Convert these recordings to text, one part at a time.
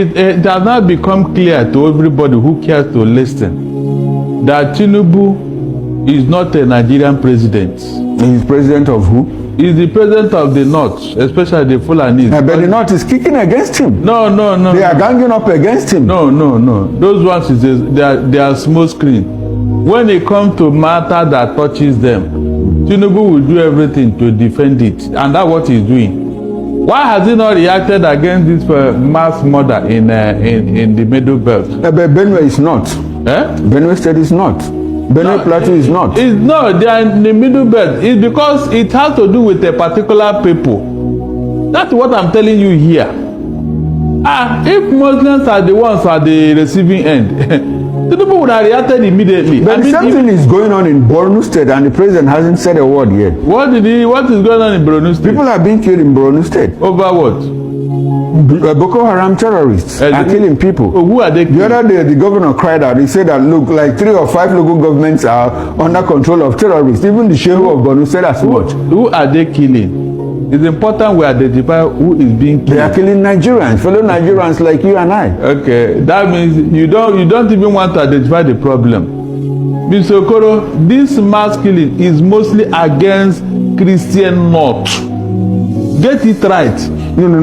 It has now become clear to everybody who cares to listen that Tinubu is not a Nigerian president. He's president of who? He's the president of the North, especially the Fulanis. Yeah, but the North is kicking against him. No. They are ganging up against him. No. Those ones, they are small screen. When it comes to matter that touches them, Tinubu will do everything to defend it. And that's what he's doing. Why has he not reacted against this mass murder in the Middle Belt? But Benue is not. Benue State is not. Benue Plateau is not. It's not. They are in the Middle Belt. It's because it has to do with a particular people. That's what I'm telling you here. If Muslims are the ones at the receiving end, Tinubu would have reacted immediately. But something is going on in Borno State and the president hasn't said a word yet. What is going on in Borno State? People are being killed in Borno State. Over what? Boko Haram terrorists are killing people. Who are they killing? The other day, the governor cried out. He said that, look, like 3 or 5 local governments are under control of terrorists. Even the Shehu of Borno said as much. Who are they killing? It's important we identify who is being killed. They are killing Nigerians, fellow Nigerians like you and I. Okay, that means you don't even want to identify the problem. Mr. Okoro, this mass killing is mostly against Christian North. Get it right. No.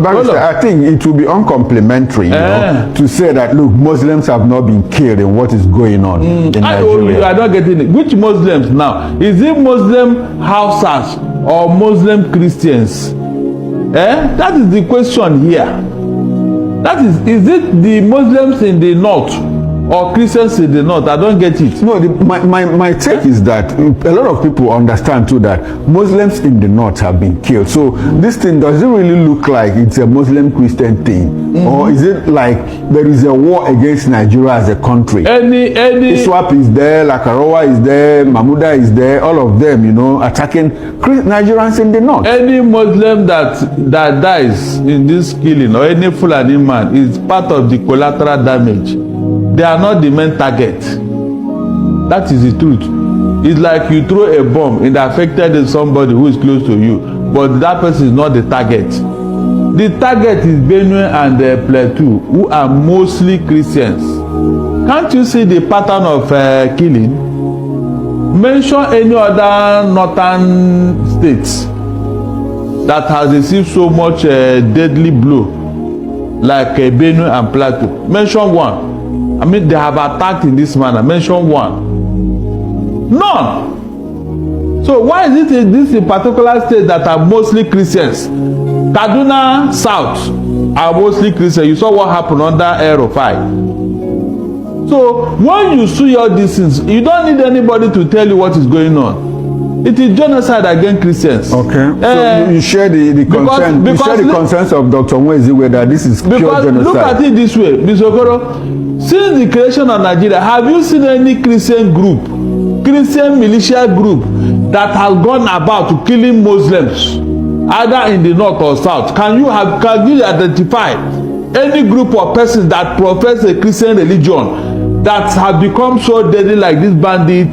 Barrister, I think it will be uncomplimentary to say that, look, Muslims have not been killed in what is going on in Nigeria. I don't get it. Which Muslims now? Is it Muslim Hausas or Muslim Christians? That is the question here. Is it the Muslims in the North or Christians in the North? I don't get it. No, my take is that a lot of people understand too that Muslims in the North have been killed. So this thing, does it really look like it's a Muslim Christian thing? Or is it like there is a war against Nigeria as a country? Any Iswap is there, Lakarowa is there, Mahmuda is there, all of them, attacking Nigerians in the North. Any Muslim that dies in this killing or any Fulani man is part of the collateral damage. They are not the main target. That is the truth. It's like you throw a bomb and it affected somebody who is close to you, but that person is not the target. The target is Benue and Plateau, who are mostly Christians. Can't you see the pattern of killing? Mention any other northern states that has received so much deadly blow like Benue and Plateau. Mention one. I mean, they have attacked in this manner. Mention one. None. So why is it in this particular state that are mostly Christians? Kaduna South are mostly Christians. You saw what happened under Aerofy. So when you see all these things, you don't need anybody to tell you what is going on. It is genocide against Christians. Okay. So you share the concern. You share the concerns of Dr. Nweziwe that this is pure genocide. Look at it this way, Mr. Okoro. Since the creation of Nigeria, have you seen any Christian group, Christian militia group that has gone about to killing Muslims, either in the north or south? Can you identify any group of persons that profess a Christian religion that have become so deadly like this bandit,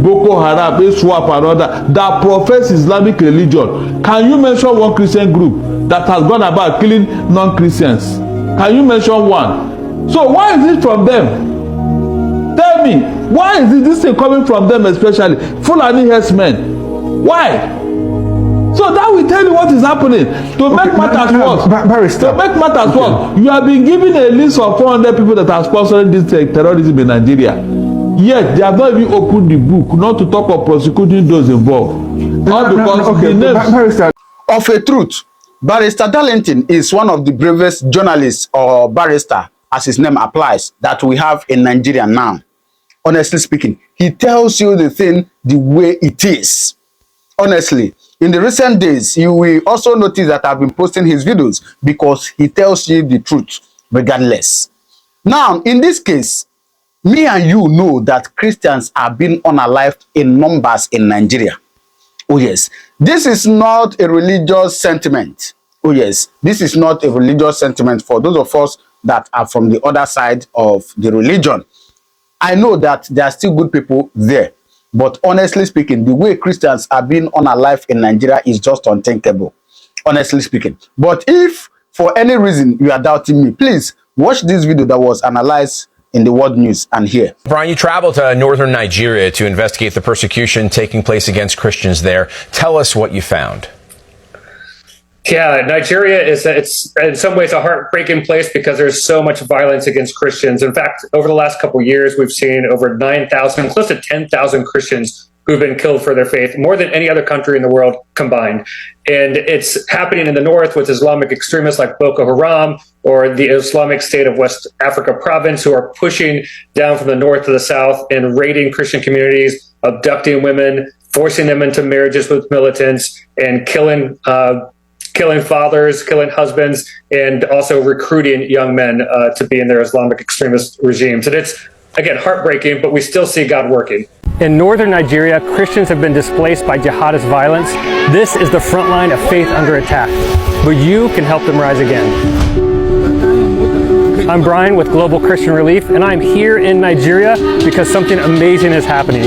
Boko Haram, Iswap and other, that profess Islamic religion? Can you mention one Christian group that has gone about killing non-Christians? Can you mention one? So why is it from them? Tell me, why is this thing coming from them especially? Fulani herdsmen. Why? So that will tell you what is happening. To make matters worse. Barrister. To make matters worse, you have been given a list of 400 people that are sponsoring this terrorism in Nigeria. Yet they have not even opened the book, not to talk of prosecuting those involved. All because the names. Barrister. Of a truth, Barrister Darlington is one of the bravest journalists or barrister, as his name applies, that we have in Nigeria now. Honestly speaking, he tells you the thing the way it is. Honestly, in the recent days, you will also notice that I've been posting his videos because he tells you the truth regardless. Now, in this case, me and you know that Christians are being unalived in numbers in Nigeria. Oh yes, this is not a religious sentiment. Oh yes, this is not a religious sentiment for those of us that are from the other side of the religion. I know that there are still good people there, but honestly speaking, the way Christians are being unalived in Nigeria is just unthinkable, honestly speaking. But if for any reason you are doubting me, please watch this video that was analyzed in the world news and here. Brian, you traveled to northern Nigeria to investigate the persecution taking place against Christians there. Tell us what you found. Yeah, Nigeria it's in some ways a heartbreaking place because there's so much violence against Christians. In fact, over the last couple of years, we've seen over 9,000, close to 10,000 Christians who've been killed for their faith, more than any other country in the world combined. And it's happening in the north with Islamic extremists like Boko Haram or the Islamic State of West Africa province, who are pushing down from the north to the south and raiding Christian communities, abducting women, forcing them into marriages with militants, and killing fathers, killing husbands, and also recruiting young men to be in their Islamic extremist regimes. And it's, again, heartbreaking, but we still see God working. In northern Nigeria, Christians have been displaced by jihadist violence. This is the front line of faith under attack, but you can help them rise again. I'm Brian with Global Christian Relief, and I'm here in Nigeria because something amazing is happening.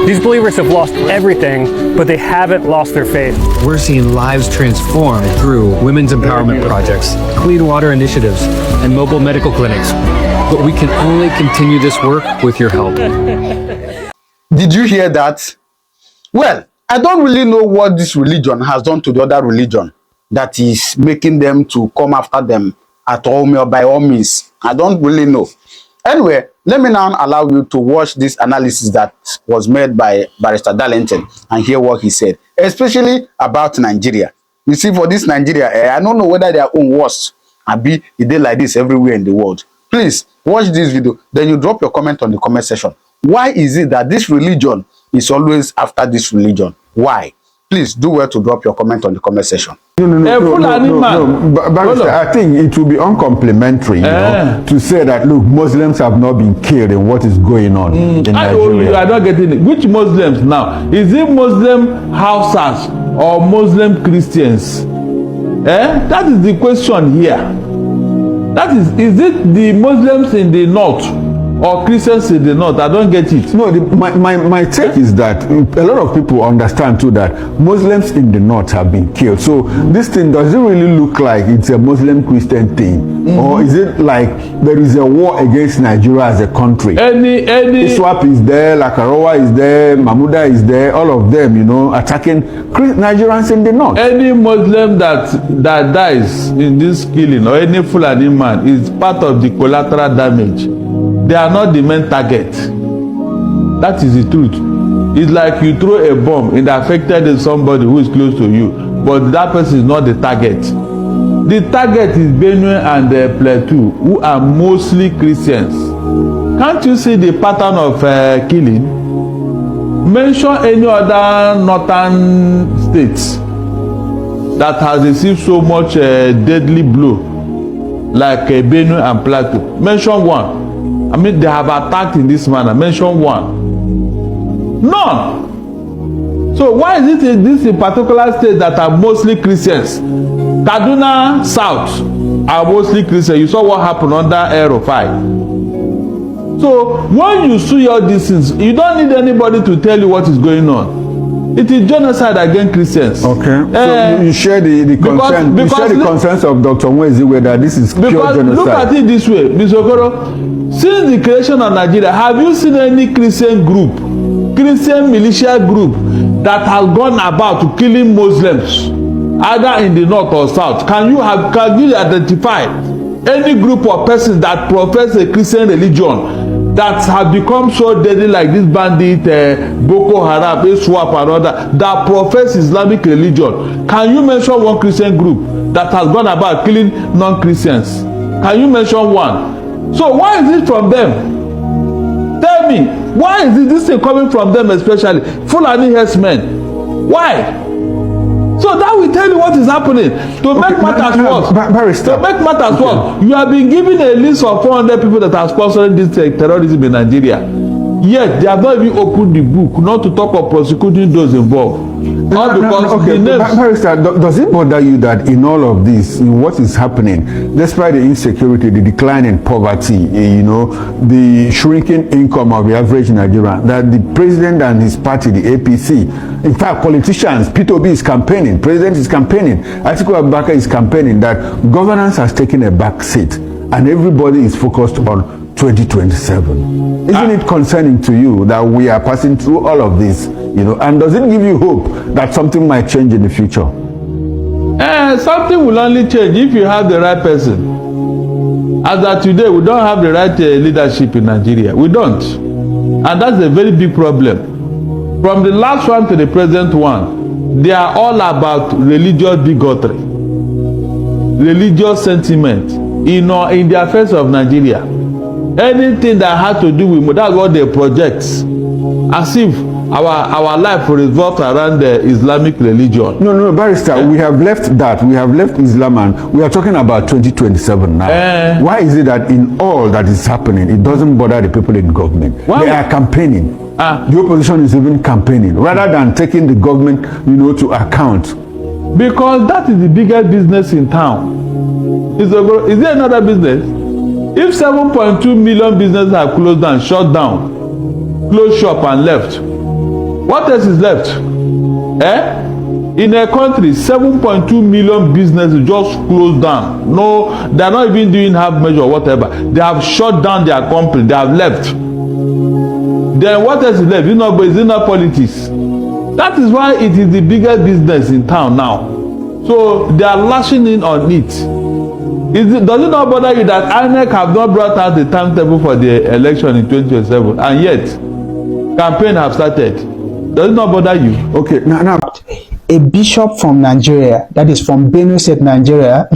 These believers have lost everything, but they haven't lost their faith. We're seeing lives transformed through women's empowerment projects, clean water initiatives, and mobile medical clinics. But we can only continue this work with your help. Did you hear that? Well, I don't really know what this religion has done to the other religion that is making them to come after them at all or by all means. I don't really know. Anyway, let me now allow you to watch this analysis that was made by Barrister Darlington and hear what he said, especially about Nigeria. You see, for this Nigeria, I don't know whether their own worst and be a day like this everywhere in the world. Please watch this video, then you drop your comment on the comment section. Why is it that this religion is always after this religion? Why? Please do well to drop your comment on the comment section. Barrister, I think it will be uncomplimentary, you know, to say that, look, Muslims have not been killed in what is going on in Nigeria. I don't get it. Which Muslims now? Is it Muslim Hausas or Muslim Christians? That is the question here. That is it the Muslims in the north or Christians in the north? I don't get it. No, my take is that a lot of people understand too that Muslims in the north have been killed. So this thing, does it really look like it's a Muslim Christian thing? Or is it like there is a war against Nigeria as a country? Any ISWAP is there, Lakarowa is there, Mahmuda is there, all of them, you know, attacking Nigerians in the north. Any Muslim that dies in this killing, or any Fulani man, is part of the collateral damage. They are not the main target. That is the truth. It's like you throw a bomb and affected somebody who is close to you, but that person is not the target. The target is Benue and Plateau, who are mostly Christians. Can't you see the pattern of killing? Mention any other northern states that has received so much deadly blow like Benue and Plateau. Mention one. I mean, they have attacked in this manner. Mention one. None. So why is it in this particular state that are mostly Christians? Kaduna South are mostly Christians. You saw what happened under Aerofy. So when you see all these things, you don't need anybody to tell you what is going on. It is genocide against Christians. Okay. So you share the concern. You share the concerns of Dr. Mwezi that this is pure genocide. Look at it this way, Mr. Okoro. Since the creation of Nigeria, have you seen any Christian group, Christian militia group that has gone about to killing Muslims, either in the north or south? Can you identify any group of persons that profess a Christian religion that have become so deadly like this bandit, Boko Haram, ISWAP and other, that profess Islamic religion? Can you mention one Christian group that has gone about killing non-Christians? Can you mention one? So why is it from them? Tell me, why is this thing coming from them, especially Fulani herdsmen? Why? So that will tell you what is happening. To make matters worse, you have been given a list of 400 people that are sponsoring this terrorism in Nigeria. Yet they have not even opened the book, not to talk of prosecuting those involved. All because the names. Barrister, does it bother you that in all of this, in what is happening, despite the insecurity, the decline in poverty, you know, the shrinking income of the average Nigerian, that the president and his party, the APC, in fact, politicians, P2B is campaigning, president is campaigning, Atiku Abubakar is campaigning, that governance has taken a back seat and everybody is focused on 2027. Isn't it concerning to you that we are passing through all of this, you know, and does it give you hope that something might change in the future? Something will only change if you have the right person. As of today, we don't have the right leadership in Nigeria. We don't. And that's a very big problem. From the last one to the present one, they are all about religious bigotry, religious sentiment, you know, in the affairs of Nigeria. Anything that has to do with, that's what they project, as if our life revolves around the Islamic religion. No, Barrister, we have left that. We have left Islam and we are talking about 2027 now. Why is it that in all that is happening, it doesn't bother the people in government? They are campaigning. The opposition is even campaigning rather than taking the government, you know, to account. Because that is the biggest business in town. Is there another business? If 7.2 million businesses are closed down, shut down, closed shop and left, what else is left? In a country, 7.2 million businesses just closed down. No, they are not even doing half measure or whatever. They have shut down their company. They have left. Then what else is left? Is it not politics? That is why it is the biggest business in town now. So they are lashing in on it. Does it not bother you that INEC have not brought out the timetable for the election in 2027, and yet campaign have started? Does it not bother you? Okay, now a bishop from Nigeria, that is from Benue State, Nigeria,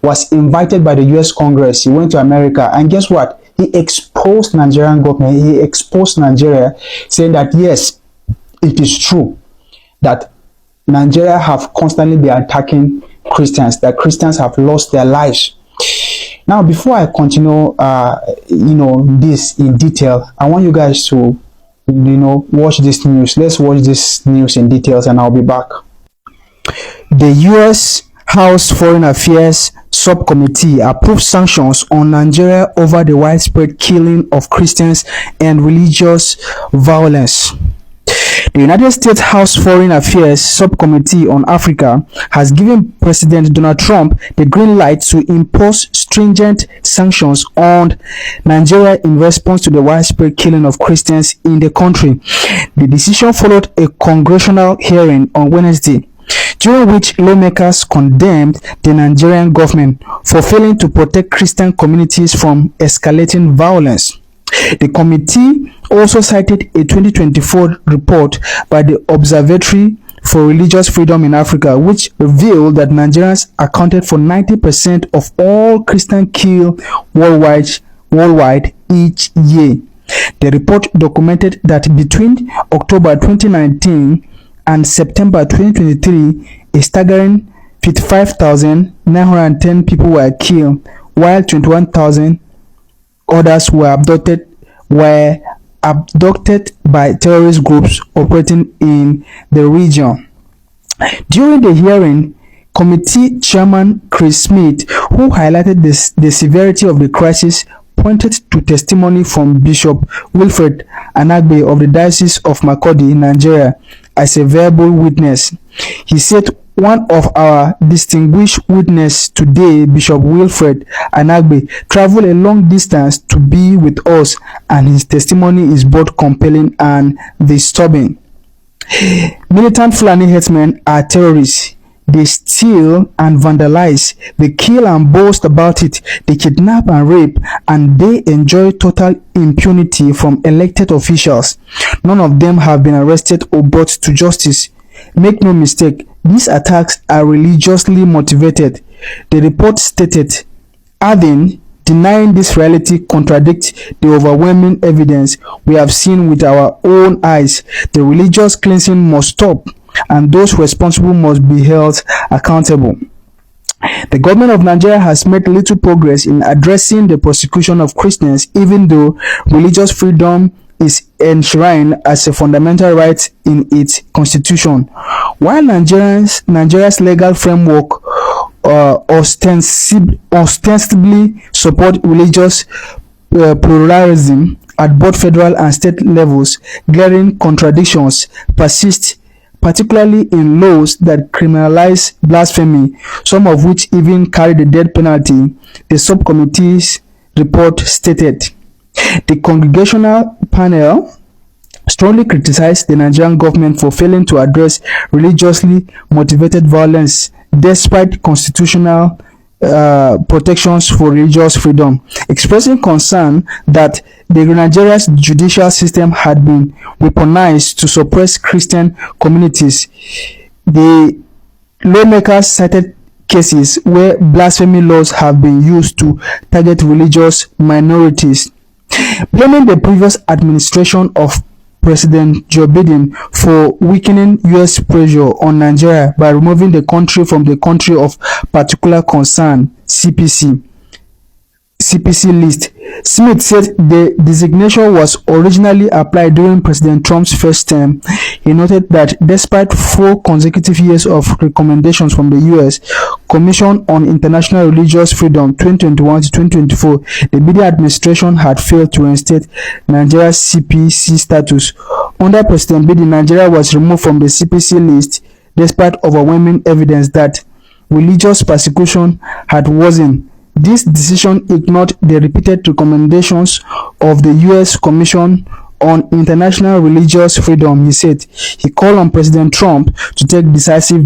was invited by the US Congress. He went to America, and guess what? He exposed Nigerian government. He exposed Nigeria, saying that yes, it is true that Nigeria have constantly been attacking Christians, that Christians have lost their lives. Now, before I continue, this in detail, I want you guys to, watch this news. Let's watch this news in details, and I'll be back. The U.S. House Foreign Affairs Subcommittee approved sanctions on Nigeria over the widespread killing of Christians and religious violence. The United States House Foreign Affairs Subcommittee on Africa has given President Donald Trump the green light to impose stringent sanctions on Nigeria in response to the widespread killing of Christians in the country. The decision followed a congressional hearing on Wednesday, during which lawmakers condemned the Nigerian government for failing to protect Christian communities from escalating violence. The committee also cited a 2024 report by the Observatory for Religious Freedom in Africa, which revealed that Nigerians accounted for 90% of all Christians killed worldwide each year. The report documented that between October 2019 and September 2023, a staggering 55,910 people were killed, while 21,000 others were abducted by terrorist groups operating in the region. During the hearing, committee chairman Chris Smith, who highlighted the severity of the crisis, pointed to testimony from Bishop Wilfred Anagbe of the Diocese of Makurdi, Nigeria, as a verbal witness. He said, "One of our distinguished witnesses today, Bishop Wilfred Anagbe, traveled a long distance to be with us, and his testimony is both compelling and disturbing. Militant Fulani herdsmen are terrorists. They steal and vandalize. They kill and boast about it. They kidnap and rape, and they enjoy total impunity from elected officials. None of them have been arrested or brought to justice. Make no mistake, these attacks are religiously motivated," the report stated, adding, "Denying this reality contradicts the overwhelming evidence we have seen with our own eyes. The religious cleansing must stop, and those responsible must be held accountable." The government of Nigeria has made little progress in addressing the persecution of Christians, even though religious freedom is enshrined as a fundamental right in its constitution. While Nigeria's legal framework ostensibly support religious pluralism at both federal and state levels, glaring contradictions persist, particularly in laws that criminalize blasphemy, some of which even carry the death penalty, the subcommittee's report stated. The congressional panel strongly criticized the Nigerian government for failing to address religiously motivated violence despite constitutional protections for religious freedom, expressing concern that Nigeria's judicial system had been weaponized to suppress Christian communities. The lawmakers cited cases where blasphemy laws have been used to target religious minorities, blaming the previous administration of President Joe Biden for weakening U.S. pressure on Nigeria by removing the country from the Country of Particular Concern (CPC) list. Smith said the designation was originally applied during President Trump's first term. He noted that despite 4 consecutive years of recommendations from the U.S. Commission on International Religious Freedom 2021 to 2024, the Biden administration had failed to reinstate Nigeria's CPC status. Under President Biden, Nigeria was removed from the CPC list despite overwhelming evidence that religious persecution had worsened. This decision ignored the repeated recommendations of the U.S. Commission on International Religious Freedom. He said he called on President Trump to take decisive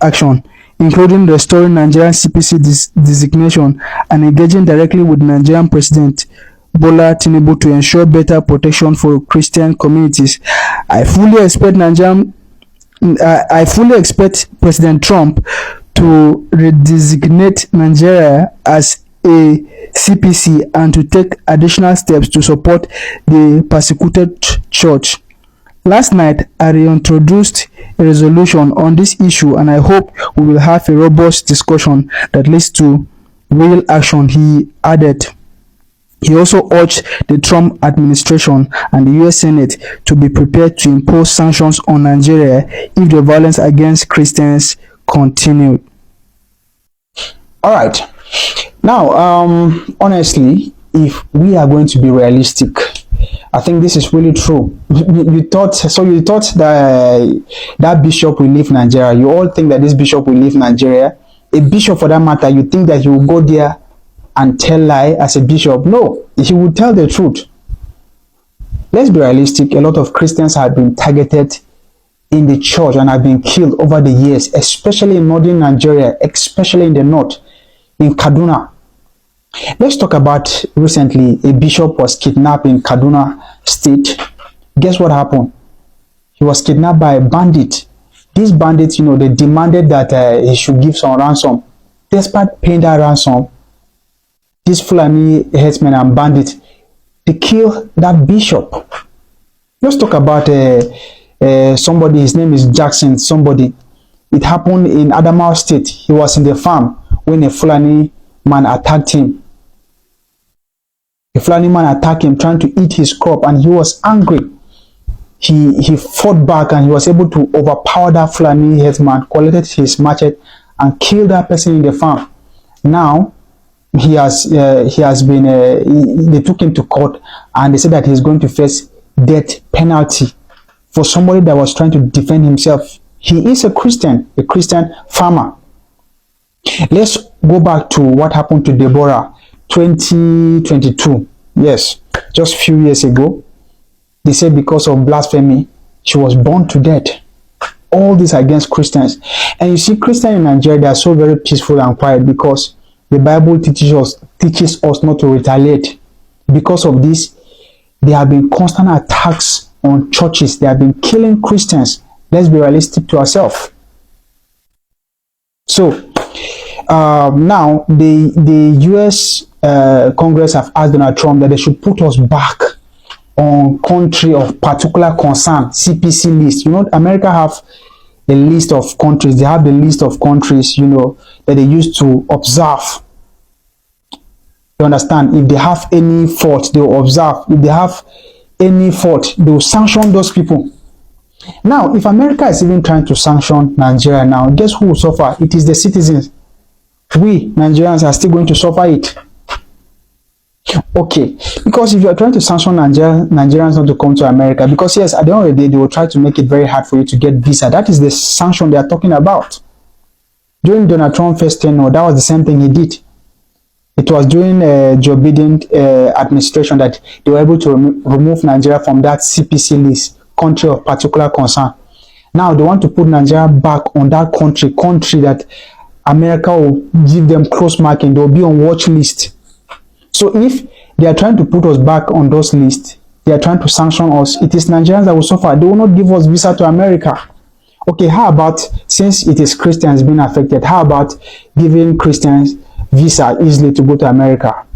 action, including restoring Nigerian CPC designation and engaging directly with Nigerian President Bola Tinubu to ensure better protection for Christian communities. I fully expect President Trump to redesignate Nigeria as a CPC and to take additional steps to support the persecuted church. Last night, I reintroduced a resolution on this issue, and I hope we will have a robust discussion that leads to real action, he added. He also urged the Trump administration and the U.S. Senate to be prepared to impose sanctions on Nigeria if the violence against Christians continued. All right. Now, honestly, if we are going to be realistic, I think this is really true. You thought that bishop will leave Nigeria. You all think that this bishop will leave Nigeria. A bishop, for that matter, you think that he will go there and tell lie as a bishop? No, he will tell the truth. Let's be realistic. A lot of Christians have been targeted in the church and have been killed over the years, especially in northern Nigeria, especially in the north, in Kaduna. Let's talk about recently a bishop was kidnapped in Kaduna State. Guess what happened? He was kidnapped by a bandit. These bandits, they demanded that he should give some ransom. Despite paying that ransom, these Fulani headsmen and bandits, they killed that bishop. Let's talk about somebody, his name is Jackson, somebody. It happened in Adamawa State. He was in the farm when a Fulani man attacked him. A Fulani man attacked him trying to eat his crop, and he was angry. He fought back and he was able to overpower that Fulani headsman, collected his machete and killed that person in the farm. Now they took him to court and they said that he's going to face death penalty for somebody that was trying to defend himself. He is a Christian farmer. Let's go back to what happened to Deborah 2022. Yes, just a few years ago. They said because of blasphemy, she was burned to death. All this against Christians. And you see, Christians in Nigeria, they are so very peaceful and quiet because the Bible teaches us not to retaliate. Because of this, there have been constant attacks on churches. They have been killing Christians. Let's be realistic to ourselves. So, now the U.S. Congress have asked Donald Trump that they should put us back on Country of Particular Concern, CPC list. America have a list of countries. They have the list of countries, that they used to observe You understand? If they have any fault, they will observe. If they have any fault, they will sanction those people. Now, if America is even trying to sanction Nigeria now, guess who will suffer? It is the citizens. We Nigerians are still going to suffer it. Okay, because if you are trying to sanction Nigerians not to come to America, because yes, at the end of the day, they will try to make it very hard for you to get visa. That is the sanction they are talking about. During Donald Trump's first tenure, that was the same thing he did. It was during Joe Biden administration that they were able to remove Nigeria from that CPC list, country of particular concern. Now they want to put Nigeria back on that country that America will give them close marking. They will be on watch list. So if they are trying to put us back on those lists, they are trying to sanction us, it is Nigerians that will suffer. They will not give us visa to America. Okay, how about, since it is Christians being affected, how about giving Christians visa easily to go to America?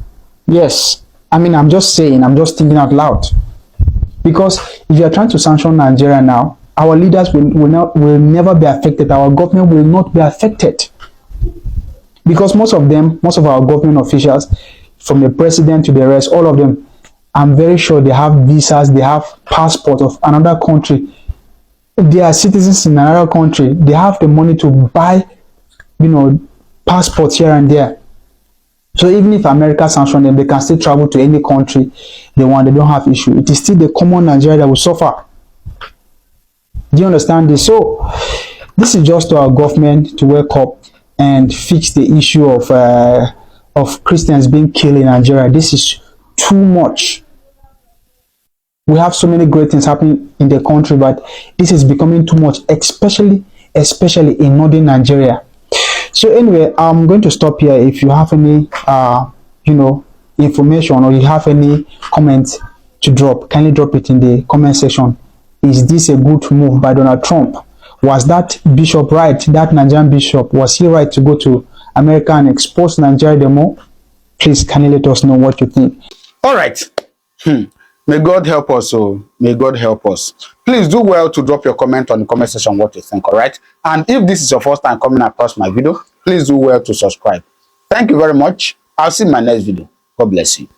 Yes, I mean, I'm just saying, I'm just thinking out loud. Because if you are trying to sanction Nigeria now, our leaders will never be affected. Our government will not be affected. Because most of our government officials, from the president to the rest, all of them, I'm very sure they have visas, they have passport of another country. They are citizens in another country. They have the money to buy, passports here and there. So even if America sanction them, they can still travel to any country they want. They don't have issue. It is still the common Nigeria that will suffer. Do you understand this? So this is just to our government to wake up and fix the issue of Christians being killed in Nigeria. This is too much. We have so many great things happening in the country, but this is becoming too much, especially in northern Nigeria. So anyway, I'm going to stop here. If you have any information or you have any comments to drop, kindly drop it in the comment section. Is this a good move by Donald Trump? Was that bishop right? That Nigerian bishop, was he right to go to America and expose Nigeria the more? Please kindly let us know what you think. All right. May God help us. May God help us. Please do well to drop your comment on the comment section what you think. All right. And if this is your first time coming across my video, please do well to subscribe. Thank you very much. I'll see you in my next video. God bless you.